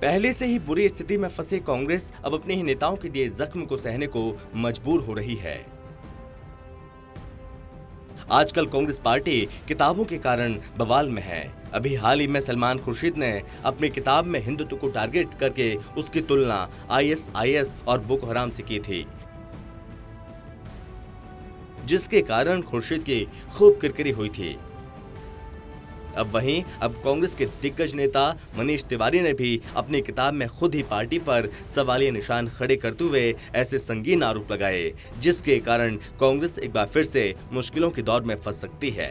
पहले से ही बुरी स्थिति में फंसे कांग्रेस अब अपने ही नेताओं के दिए जख्म को सहने को मजबूर हो रही है। आजकल कांग्रेस पार्टी किताबों के कारण बवाल में है। अभी हाल ही में सलमान खुर्शीद ने अपनी किताब में हिंदुत्व को टारगेट करके उसकी तुलना ISIS और बोको हराम से की थी, जिसके कारण खुर्शीद की खूब किरकिरी हुई थी। अब कांग्रेस के दिग्गज नेता मनीष तिवारी ने भी अपनी किताब में खुद ही पार्टी पर सवालिया निशान खड़े करते हुए ऐसे संगीन आरोप लगाए, जिसके कारण कांग्रेस एक बार फिर से मुश्किलों के दौर में फंस सकती है।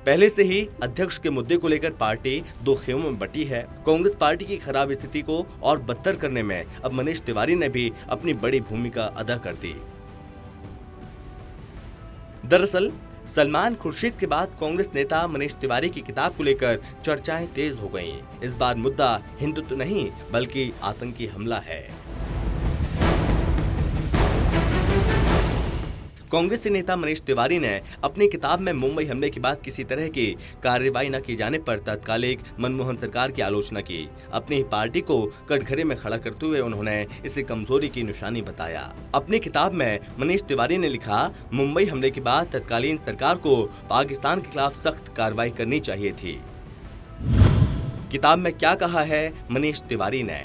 पहले से ही अध्यक्ष के मुद्दे को लेकर पार्टी दो खेमों में बटी है। कांग्रेस पार्टी की खराब स्थिति को और बदतर करने में अब मनीष तिवारी ने भी अपनी बड़ी भूमिका अदा कर दी। दरअसल सलमान खुर्शीद के बाद कांग्रेस नेता मनीष तिवारी की किताब को लेकर चर्चाएं तेज हो गईं। इस बार मुद्दा हिंदुत्व नहीं बल्कि आतंकी हमला है। कांग्रेसी नेता मनीष तिवारी ने अपनी किताब में मुंबई हमले के बाद किसी तरह की कार्रवाई न किए जाने पर तत्कालीन मनमोहन सरकार की आलोचना की। अपनी पार्टी को कटघरे में खड़ा करते हुए उन्होंने इसे कमजोरी की निशानी बताया। अपनी किताब में मनीष तिवारी ने लिखा, मुंबई हमले के बाद तत्कालीन सरकार को पाकिस्तान के खिलाफ सख्त कार्रवाई करनी चाहिए थी। किताब में क्या कहा है मनीष तिवारी ने?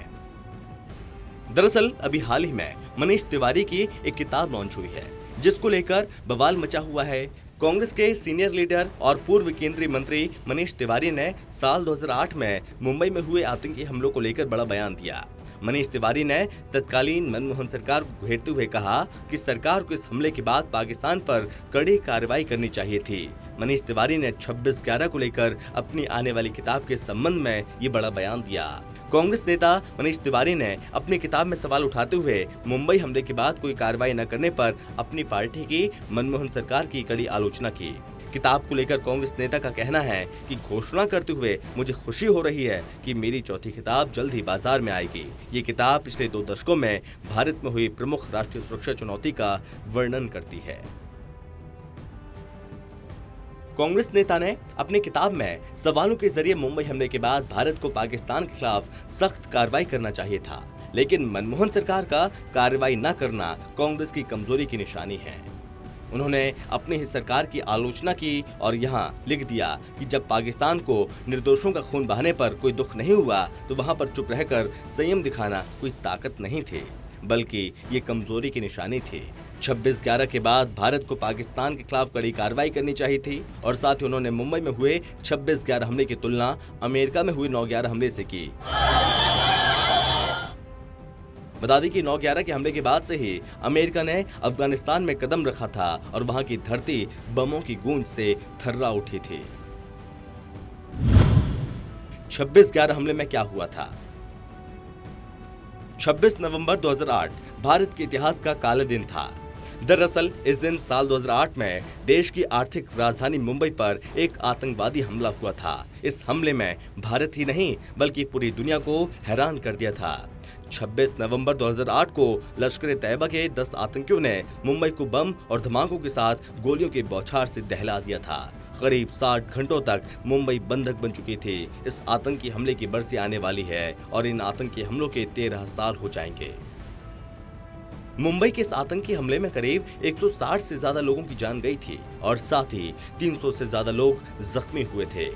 दरअसल अभी हाल ही में मनीष तिवारी की एक किताब लॉन्च हुई है, जिसको लेकर बवाल मचा हुआ है। कांग्रेस के सीनियर लीडर और पूर्व केंद्रीय मंत्री मनीष तिवारी ने साल 2008 में मुंबई में हुए आतंकी हमलों को लेकर बड़ा बयान दिया। मनीष तिवारी ने तत्कालीन मनमोहन सरकार को घेरते हुए कहा कि सरकार को इस हमले के बाद पाकिस्तान पर कड़ी कार्रवाई करनी चाहिए थी। मनीष तिवारी ने 26/11 को लेकर अपनी आने वाली किताब के संबंध में ये बड़ा बयान दिया। कांग्रेस नेता मनीष तिवारी ने अपनी किताब में सवाल उठाते हुए मुंबई हमले के बाद कोई कार्रवाई न करने पर अपनी पार्टी की मनमोहन सरकार की कड़ी आलोचना की। किताब को लेकर कांग्रेस नेता का कहना है कि घोषणा करते हुए मुझे खुशी हो रही है कि मेरी चौथी किताब जल्द ही बाजार में आएगी। ये किताब पिछले 2 दशकों में भारत में हुई प्रमुख राष्ट्रीय सुरक्षा चुनौती का वर्णन करती है। कांग्रेस नेता ने अपनी किताब में सवालों के जरिए मुंबई हमले के बाद भारत को पाकिस्तान के खिलाफ सख्त कार्रवाई करना चाहिए था, लेकिन मनमोहन सरकार का कार्रवाई न करना कांग्रेस की कमजोरी की निशानी है। उन्होंने अपनी ही सरकार की आलोचना की और यहाँ लिख दिया कि जब पाकिस्तान को निर्दोषों का खून बहाने पर कोई दुख नहीं हुआ तो वहां पर चुप रहकर संयम दिखाना कोई ताकत नहीं थी, बल्कि ये कमजोरी की निशानी थी। 26/11 के बाद भारत को पाकिस्तान के खिलाफ कड़ी कार्रवाई करनी चाहिए थी और साथ ही उन्होंने मुंबई में हुए 26/11 हमले की तुलना अमेरिका में हुए 9/11 हमले से की। बता दें कि 9/11 के हमले के बाद से ही अमेरिका ने अफगानिस्तान में कदम रखा था और वहां की धरती बमों की गूंज से थर्रा उठी थी। 26/11 हमले में क्या हुआ था? 26 नवंबर 2008 भारत के इतिहास का काला दिन था। दरअसल इस दिन साल 2008 में देश की आर्थिक राजधानी मुंबई पर एक आतंकवादी हमला हुआ था। इस हमले में भारत ही नहीं बल्कि पूरी दुनिया को हैरान कर दिया था। 26 नवंबर 2008 को लश्कर-ए-तैयबा के 10 आतंकियों ने मुंबई को बम और धमाकों के साथ गोलियों की बौछार से दहला दिया था। करीब 60 घंटों तक मुंबई बंधक बन चुकी थी। इस आतंकी हमले की बरसी आने वाली है और इन आतंकी हमलों के 13 साल हो जाएंगे। मुंबई के इस आतंकी हमले में करीब 160 से ज्यादा लोगों की जान गई थी और साथ ही 300 से ज्यादा लोग जख्मी हुए थे।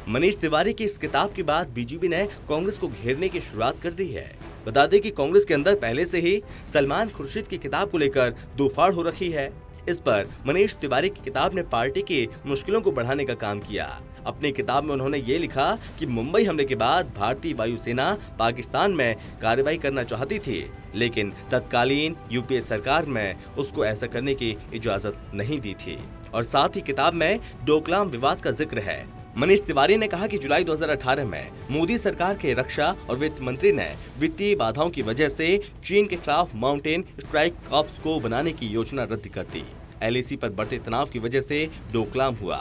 मनीष तिवारी की इस किताब के बाद बीजेपी ने कांग्रेस को घेरने की शुरुआत कर दी है। बता दें कि कांग्रेस के अंदर पहले से ही सलमान खुर्शीद की किताब को लेकर दूफाड़ हो रखी है। इस पर मनीष तिवारी की किताब ने पार्टी की मुश्किलों को बढ़ाने का काम किया। अपनी किताब में उन्होंने ये लिखा कि मुंबई हमले के बाद भारतीय वायुसेना पाकिस्तान में कार्रवाई करना चाहती थी, लेकिन तत्कालीन यूपीए सरकार में उसको ऐसा करने की इजाजत नहीं दी थी। और साथ ही किताब में डोकलाम विवाद का जिक्र है। मनीष तिवारी ने कहा कि जुलाई 2018 में मोदी सरकार के रक्षा और वित्त मंत्री ने वित्तीय बाधाओं की वजह से चीन के खिलाफ माउंटेन स्ट्राइक कॉर्प्स को बनाने की योजना रद्द कर दी। LAC पर बढ़ते तनाव की वजह से डोकलाम हुआ,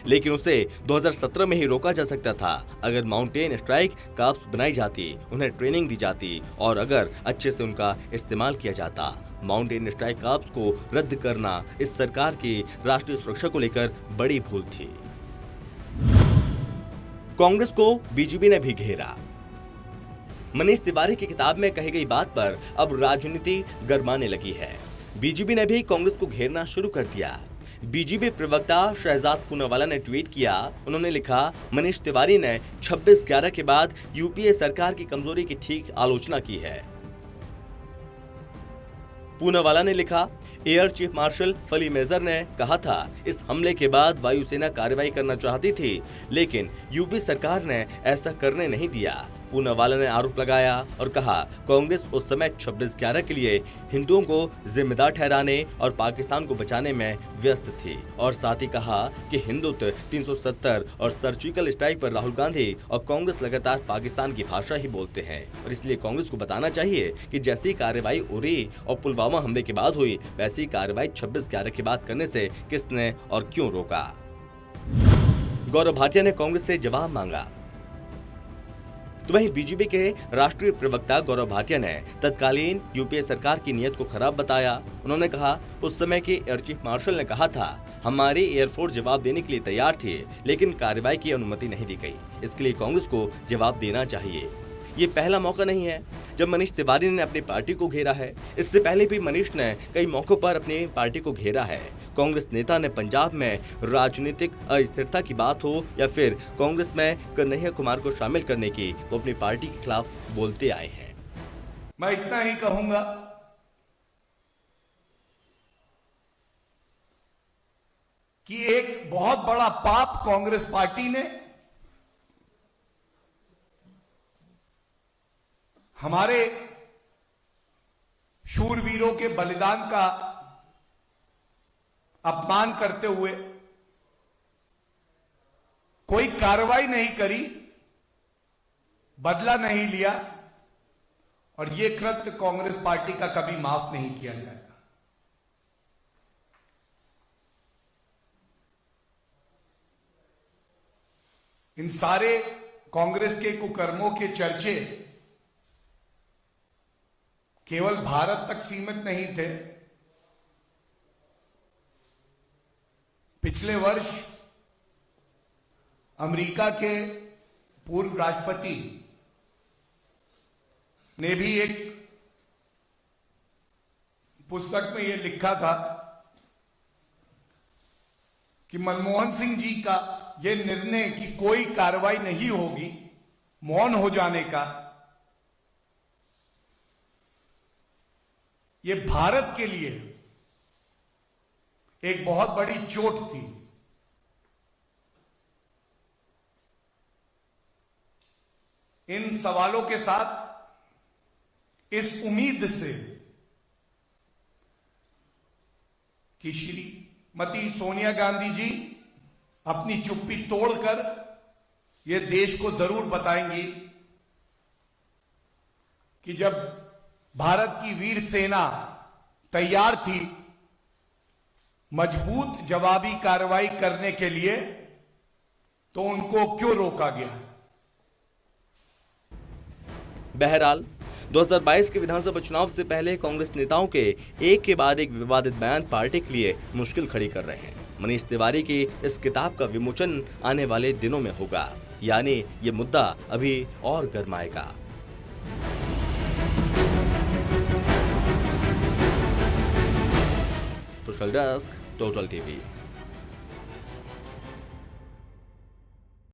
लेकिन उसे 2017 में ही रोका जा सकता था अगर माउंटेन स्ट्राइक कॉर्प्स बनाई जाती, उन्हें ट्रेनिंग दी जाती और अगर अच्छे से उनका इस्तेमाल किया जाता। माउंटेन स्ट्राइक कॉर्प्स को रद्द करना इस सरकार की राष्ट्रीय सुरक्षा को लेकर बड़ी भूल थी। कांग्रेस को बीजेपी ने भी घेरा। मनीष तिवारी की किताब में कही गई बात पर अब राजनीति गरमाने लगी है। बीजेपी ने भी कांग्रेस को घेरना शुरू कर दिया। बीजेपी प्रवक्ता शहजाद पूनावाला ने ट्वीट किया। उन्होंने लिखा, मनीष तिवारी ने 26/11 के बाद यूपीए सरकार की कमजोरी की ठीक आलोचना की है। पूनावाला ने लिखा, एयर चीफ मार्शल फली मेजर ने कहा था इस हमले के बाद वायुसेना कार्रवाई करना चाहती थी, लेकिन यूपी सरकार ने ऐसा करने नहीं दिया। पूनावाला ने आरोप लगाया और कहा, कांग्रेस उस समय 26/11 के लिए हिंदुओं को जिम्मेदार ठहराने और पाकिस्तान को बचाने में व्यस्त थी, और साथ ही कहा कि हिंदुत्व 370 और सर्जिकल स्ट्राइक पर राहुल गांधी और कांग्रेस लगातार पाकिस्तान की भाषा ही बोलते हैं, और इसलिए कांग्रेस को बताना चाहिए कि जैसी कार्रवाई उरी और पुलवामा हमले के बाद हुई, वैसी कार्रवाई 26/11 के बाद करने से किसने और क्यों रोका। गौरव भाटिया ने कांग्रेस से जवाब मांगा। तो वहीं बीजेपी के राष्ट्रीय प्रवक्ता गौरव भाटिया ने तत्कालीन यूपीए सरकार की नीयत को खराब बताया। उन्होंने कहा, उस समय के एयर चीफ मार्शल ने कहा था हमारी एयरफोर्स जवाब देने के लिए तैयार थी, लेकिन कार्रवाई की अनुमति नहीं दी गई। इसके लिए कांग्रेस को जवाब देना चाहिए। ये पहला मौका नहीं है जब मनीष तिवारी ने अपनी पार्टी को घेरा है। इससे पहले भी मनीष ने कई मौकों पर अपनी पार्टी को घेरा है। कांग्रेस नेता ने पंजाब में राजनीतिक अस्थिरता की बात हो या फिर कांग्रेस में कन्हैया कुमार को शामिल करने की, वो अपनी पार्टी के खिलाफ बोलते आए हैं। मैं इतना ही कहूंगा कि एक बहुत बड़ा पाप कांग्रेस पार्टी ने हमारे शूरवीरों के बलिदान का अपमान करते हुए कोई कार्रवाई नहीं करी, बदला नहीं लिया, और यह कृत्य कांग्रेस पार्टी का कभी माफ नहीं किया जाएगा। इन सारे कांग्रेस के कुकर्मों के चर्चे केवल भारत तक सीमित नहीं थे। पिछले वर्ष अमेरिका के पूर्व राष्ट्रपति ने भी एक पुस्तक में यह लिखा था कि मनमोहन सिंह जी का यह निर्णय कि कोई कार्रवाई नहीं होगी, मौन हो जाने का, ये भारत के लिए एक बहुत बड़ी चोट थी। इन सवालों के साथ, इस उम्मीद से कि श्रीमती सोनिया गांधी जी अपनी चुप्पी तोड़कर यह देश को जरूर बताएंगी कि जब भारत की वीर सेना तैयार थी मजबूत जवाबी कार्रवाई करने के लिए, तो उनको क्यों रोका गया। बहरहाल 2022 के विधानसभा चुनाव से पहले कांग्रेस नेताओं के एक के बाद एक विवादित बयान पार्टी के लिए मुश्किल खड़ी कर रहे हैं। मनीष तिवारी की इस किताब का विमोचन आने वाले दिनों में होगा, यानी ये मुद्दा अभी और गरमाएगा। Special desk, total TV.